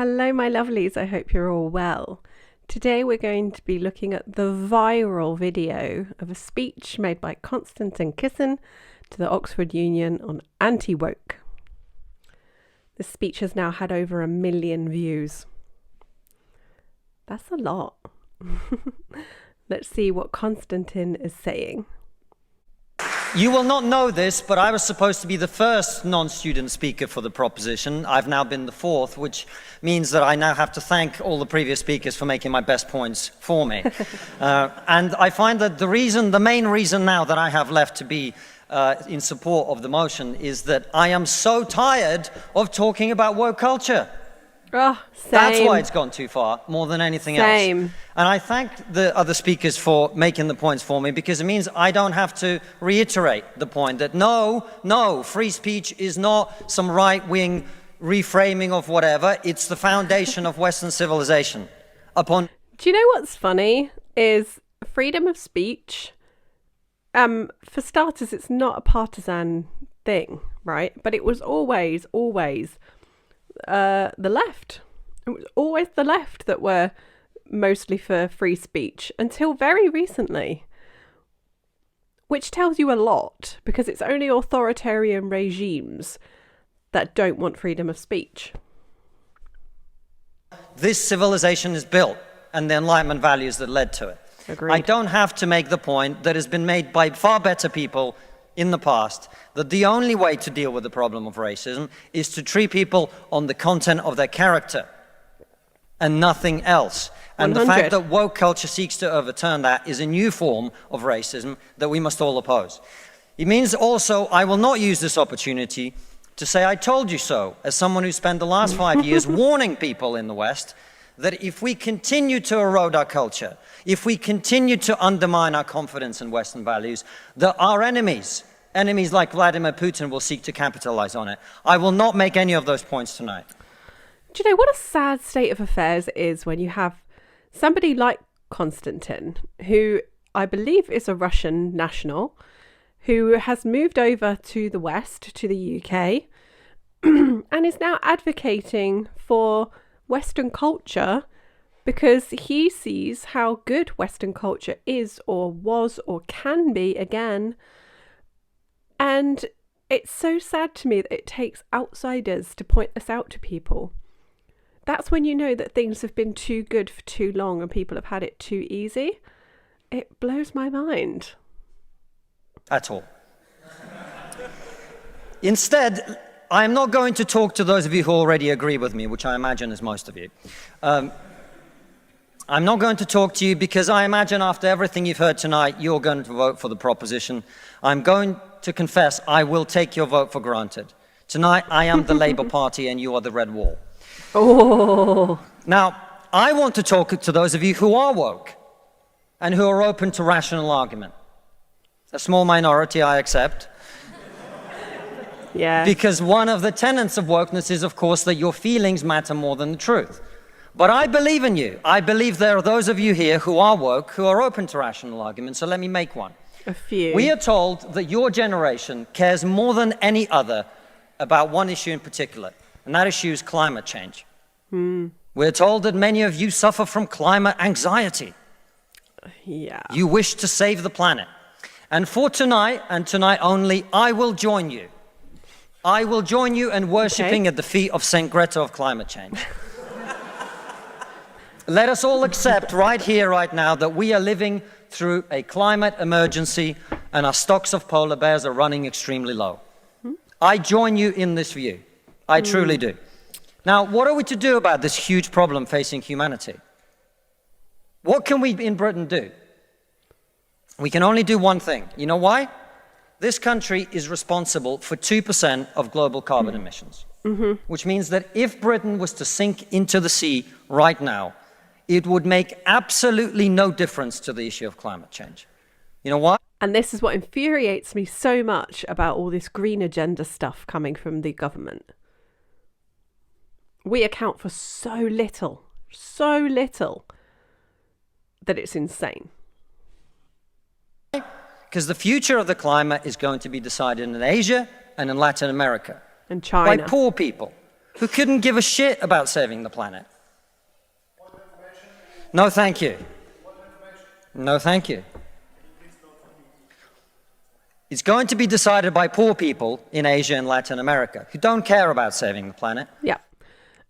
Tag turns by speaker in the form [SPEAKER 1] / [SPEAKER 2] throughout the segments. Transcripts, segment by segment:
[SPEAKER 1] Hello, my lovelies. I hope you're all well. Today we're going to be looking at the viral video of a speech made by Konstantin Kisin to the Oxford Union on anti-woke. This speech has now had over 1 million views. That's a lot. Let's see what Konstantin is saying.
[SPEAKER 2] You will not know this, but I was supposed to be the first non-student speaker for the proposition. I've now been the fourth, which means that I now have to thank all the previous speakers for making my best points for me. And I find that the main reason now that I have left to be in support of the motion is that I am so tired of talking about woke culture.
[SPEAKER 1] Oh, same.
[SPEAKER 2] That's why it's gone too far, more than anything else. And I thank the other speakers for making the points for me, because it means I don't have to reiterate the point that no, free speech is not some right-wing reframing of whatever. It's the foundation of Western civilization.
[SPEAKER 1] Do you know what's funny is freedom of speech, for starters, it's not a partisan thing, right? But it was always the left. It was always the left that were mostly for free speech until very recently, which tells you a lot, because it's only authoritarian regimes that don't want freedom of speech.
[SPEAKER 2] This civilization is built, and the Enlightenment values that led to it.
[SPEAKER 1] Agreed.
[SPEAKER 2] I don't have to make the point that has been made by far better people in the past, that the only way to deal with the problem of racism is to treat people on the content of their character and nothing else. And
[SPEAKER 1] 100.
[SPEAKER 2] the fact that woke culture seeks to overturn that is a new form of racism that we must all oppose. It means also I will not use this opportunity to say I told you so, as someone who spent the last 5 years warning people in the West that if we continue to erode our culture, if we continue to undermine our confidence in Western values, that our enemies like Vladimir Putin will seek to capitalize on it. I will not make any of those points tonight.
[SPEAKER 1] Do you know what a sad state of affairs it is when you have somebody like Konstantin, who I believe is a Russian national, who has moved over to the West, to the UK, and is now advocating for Western culture because he sees how good Western culture is or was or can be again. And it's so sad to me that it takes outsiders to point this out to people. That's when you know that things have been too good for too long and people have had it too easy. It blows my mind.
[SPEAKER 2] At all. Instead, I am not going to talk to those of you who already agree with me, which I imagine is most of you. I'm not going to talk to you because I imagine after everything you've heard tonight, you're going to vote for the proposition. I'm going to confess I will take your vote for granted. Tonight, I am the Labour Party and you are the Red Wall.
[SPEAKER 1] Oh.
[SPEAKER 2] Now, I want to talk to those of you who are woke and who are open to rational argument. A small minority, I accept.
[SPEAKER 1] Yeah.
[SPEAKER 2] Because one of the tenets of wokeness is, of course, that your feelings matter more than the truth. But I believe in you. I believe there are those of you here who are woke, who are open to rational argument, so let me make one.
[SPEAKER 1] A few.
[SPEAKER 2] We are told that your generation cares more than any other about one issue in particular, and that issue is climate change. We're told that many of you suffer from climate anxiety.
[SPEAKER 1] Yeah.
[SPEAKER 2] You wish to save the planet. And for tonight, and tonight only, I will join you. I will join you in worshipping at the feet of St. Greta of climate change. Let us all accept right here, right now, that we are living through a climate emergency and our stocks of polar bears are running extremely low. I join you in this view. I truly do. Now, what are we to do about this huge problem facing humanity? What can we in Britain do? We can only do one thing. You know why? This country is responsible for 2% of global carbon emissions, which means that if Britain was to sink into the sea right now, it would make absolutely no difference to the issue of climate change. You know why?
[SPEAKER 1] And this is what infuriates me so much about all this green agenda stuff coming from the government. We account for so little that it's insane.
[SPEAKER 2] Because the future of the climate is going to be decided in Asia and in Latin America.
[SPEAKER 1] And China.
[SPEAKER 2] By poor people who couldn't give a shit about saving the planet. No, thank you. No, thank you. It's going to be decided by poor people in Asia and Latin America who don't care about saving the planet.
[SPEAKER 1] Yeah.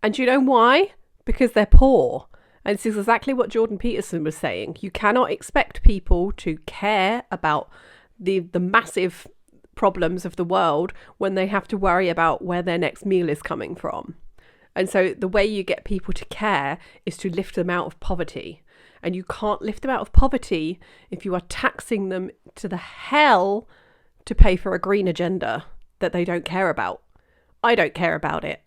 [SPEAKER 1] And do you know why? Because they're poor. And this is exactly what Jordan Peterson was saying. You cannot expect people to care about the massive problems of the world when they have to worry about where their next meal is coming from. And so the way you get people to care is to lift them out of poverty. And you can't lift them out of poverty if you are taxing them to the hell to pay for a green agenda that they don't care about. I don't care about it.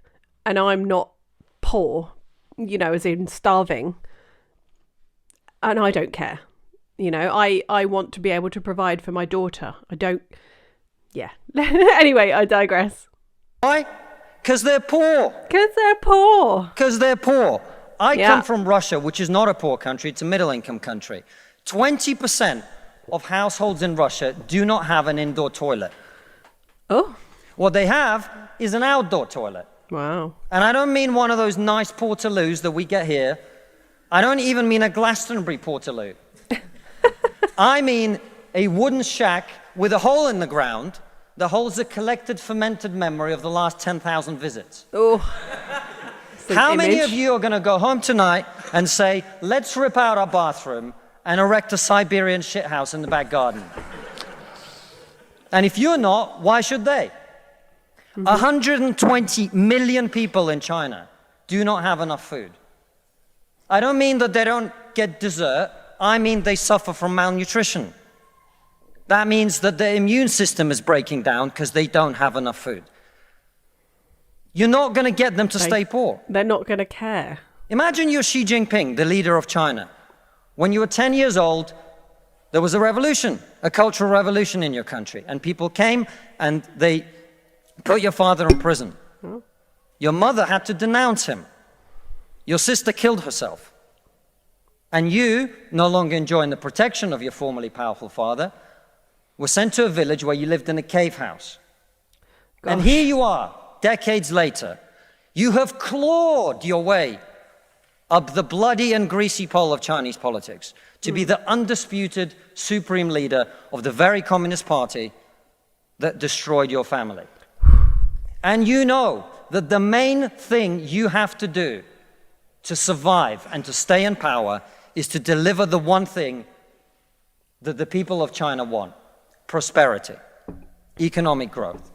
[SPEAKER 1] And I'm not poor, as in starving. And I don't care. I want to be able to provide for my daughter. I don't. Yeah. Anyway, I digress.
[SPEAKER 2] Why? Because they're poor.
[SPEAKER 1] Because they're poor.
[SPEAKER 2] Because they're poor. I come from Russia, which is not a poor country. It's a middle-income country. 20% of households in Russia do not have an indoor toilet.
[SPEAKER 1] Oh.
[SPEAKER 2] What they have is an outdoor toilet.
[SPEAKER 1] Wow.
[SPEAKER 2] And I don't mean one of those nice portaloos that we get here. I don't even mean a Glastonbury portaloo. I mean a wooden shack with a hole in the ground that holds a collected fermented memory of the last 10,000 visits.
[SPEAKER 1] Oh.
[SPEAKER 2] How many of you are going to go home tonight and say, let's rip out our bathroom and erect a Siberian shithouse in the back garden? And if you're not, why should they? 120 million people in China do not have enough food. I don't mean that they don't get dessert. I mean they suffer from malnutrition. That means that their immune system is breaking down because they don't have enough food. You're not going to get them to stay poor.
[SPEAKER 1] They're not going to care.
[SPEAKER 2] Imagine you're Xi Jinping, the leader of China. When you were 10 years old, there was a revolution, a cultural revolution in your country. And people came and they put your father in prison. Your mother had to denounce him. Your sister killed herself. And you, no longer enjoying the protection of your formerly powerful father, were sent to a village where you lived in a cave house. Gosh. And here you are, decades later. You have clawed your way up the bloody and greasy pole of Chinese politics to be the undisputed supreme leader of the very Communist Party that destroyed your family. And you know that the main thing you have to do to survive and to stay in power is to deliver the one thing that the people of China want: prosperity, economic growth.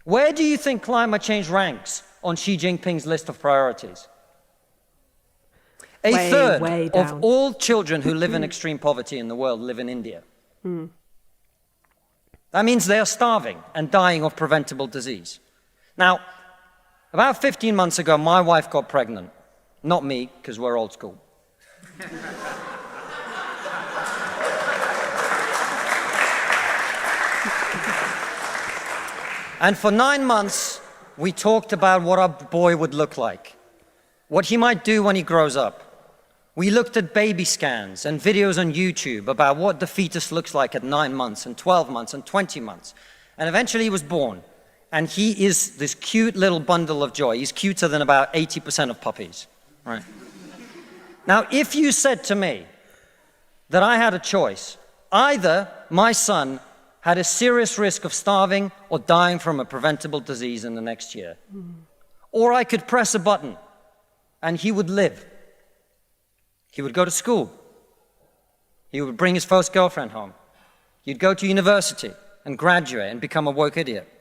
[SPEAKER 2] Where do you think climate change ranks on Xi Jinping's list of priorities? A third of all children who live in extreme poverty in the world live in India. That means they are starving and dying of preventable disease. Now, about 15 months ago, my wife got pregnant. Not me, because we're old school. And for 9 months, we talked about what our boy would look like, what he might do when he grows up. We looked at baby scans and videos on YouTube about what the fetus looks like at 9 months and 12 months and 20 months. And eventually he was born. And he is this cute little bundle of joy. He's cuter than about 80% of puppies. Right? Now, if you said to me that I had a choice, either my son had a serious risk of starving or dying from a preventable disease in the next year, or I could press a button and he would live. He would go to school. He would bring his first girlfriend home. He'd go to university and graduate and become a woke idiot.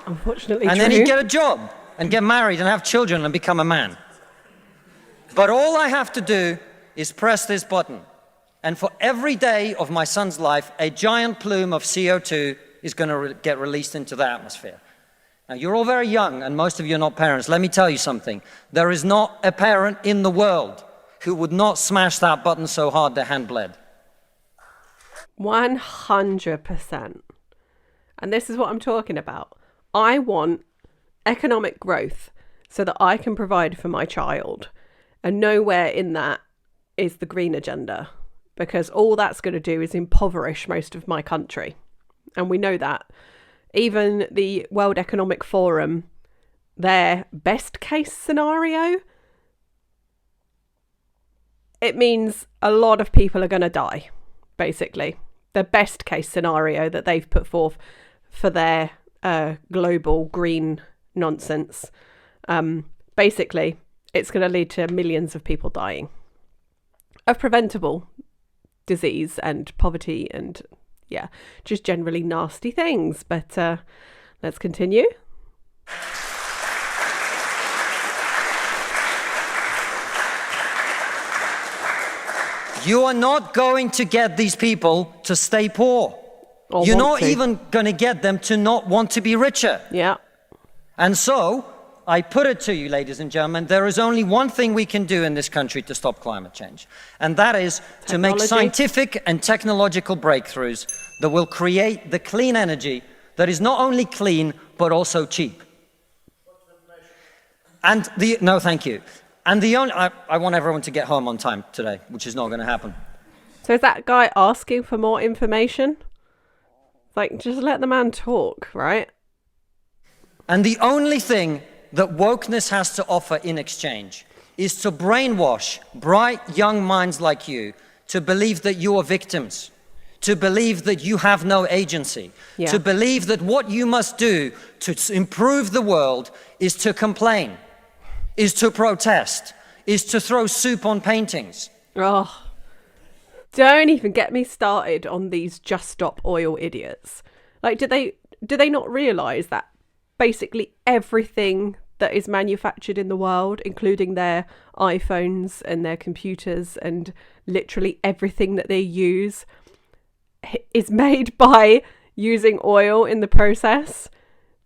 [SPEAKER 1] Unfortunately,
[SPEAKER 2] and then he'd get a job and get married and have children and become a man. But all I have to do is press this button. And for every day of my son's life, a giant plume of CO2 is going to get released into the atmosphere. Now, you're all very young, and most of you are not parents. Let me tell you something. There is not a parent in the world who would not smash that button so hard their hand bled.
[SPEAKER 1] 100%. And this is what I'm talking about. I want economic growth so that I can provide for my child. And nowhere in that is the green agenda, because all that's going to do is impoverish most of my country. And we know that. even the World Economic Forum, their best case scenario, it means a lot of people are going to die, basically. The best case scenario that they've put forth for their global green nonsense. Basically, it's going to lead to millions of people dying of preventable disease and poverty and, yeah, just generally nasty things. But let's continue.
[SPEAKER 2] You are not going to get these people to stay poor. You're not even going to get them to not want to be richer.
[SPEAKER 1] Yeah.
[SPEAKER 2] And so, I put it to you, ladies and gentlemen, there is only one thing we can do in this country to stop climate change. And that is to make scientific and technological breakthroughs that will create the clean energy that is not only clean, but also cheap. And no, thank you. And I want everyone to get home on time today, which is not going to happen.
[SPEAKER 1] So is that guy asking for more information? Like, just let the man talk, right?
[SPEAKER 2] And the only thing that wokeness has to offer in exchange is to brainwash bright young minds like you to believe that you are victims, to believe that you have no agency, to believe that what you must do to improve the world is to complain, is to protest, is to throw soup on paintings.
[SPEAKER 1] Oh, don't even get me started on these Just Stop Oil idiots. Like, do they not realise that basically everything that is manufactured in the world, including their iPhones and their computers and literally everything that they use, is made by using oil in the process?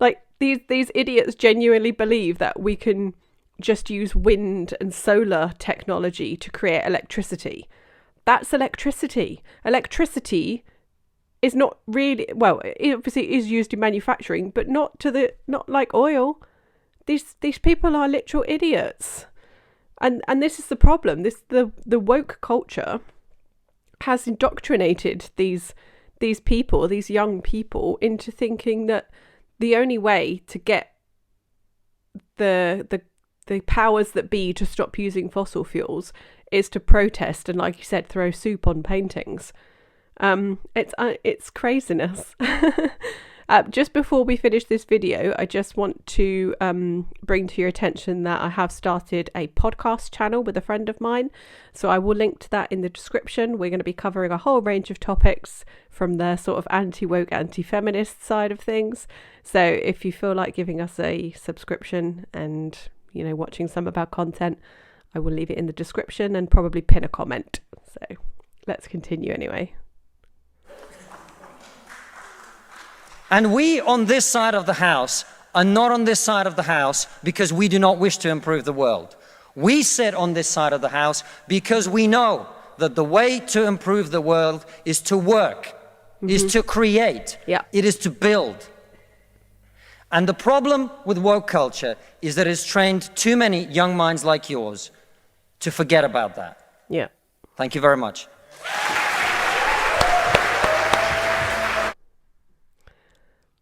[SPEAKER 1] Like, these idiots genuinely believe that we can just use wind and solar technology to create electricity. That's electricity. Electricity is not really, well, it obviously is used in manufacturing, but not like oil. These people are literal idiots. And this is the problem. The woke culture has indoctrinated these people, these young people, into thinking that the only way to get the powers that be to stop using fossil fuels is to protest and, like you said, throw soup on paintings. It's craziness. Just before we finish this video, I just want to bring to your attention that I have started a podcast channel with a friend of mine. So I will link to that in the description. We're going to be covering a whole range of topics from the sort of anti-woke, anti-feminist side of things. So if you feel like giving us a subscription and, you know, watching some of our content, I will leave it in the description and probably pin a comment. So let's continue anyway.
[SPEAKER 2] And we on this side of the house are not on this side of the house because we do not wish to improve the world. We sit on this side of the house because we know that the way to improve the world is to work, is to create, it is to build. And the problem with woke culture is that it's trained too many young minds like yours to forget about that.
[SPEAKER 1] Yeah.
[SPEAKER 2] Thank you very much.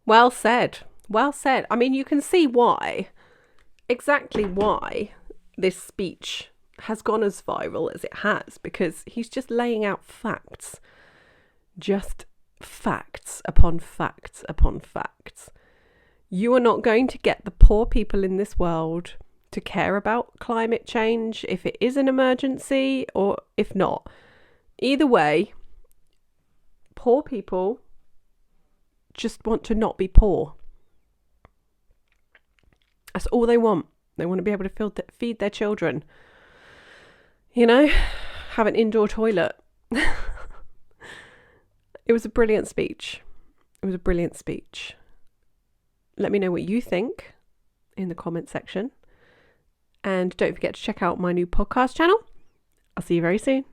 [SPEAKER 1] Well said. Well said. I mean, you can see exactly why this speech has gone as viral as it has, because he's just laying out facts. Just facts upon facts upon facts. You are not going to get the poor people in this world to care about climate change if it is an emergency or if not. Either way, poor people just want to not be poor. That's all they want. They want to be able to feed their children. You know, have an indoor toilet. It was a brilliant speech. It was a brilliant speech. Let me know what you think in the comment section. And don't forget to check out my new podcast channel. I'll see you very soon.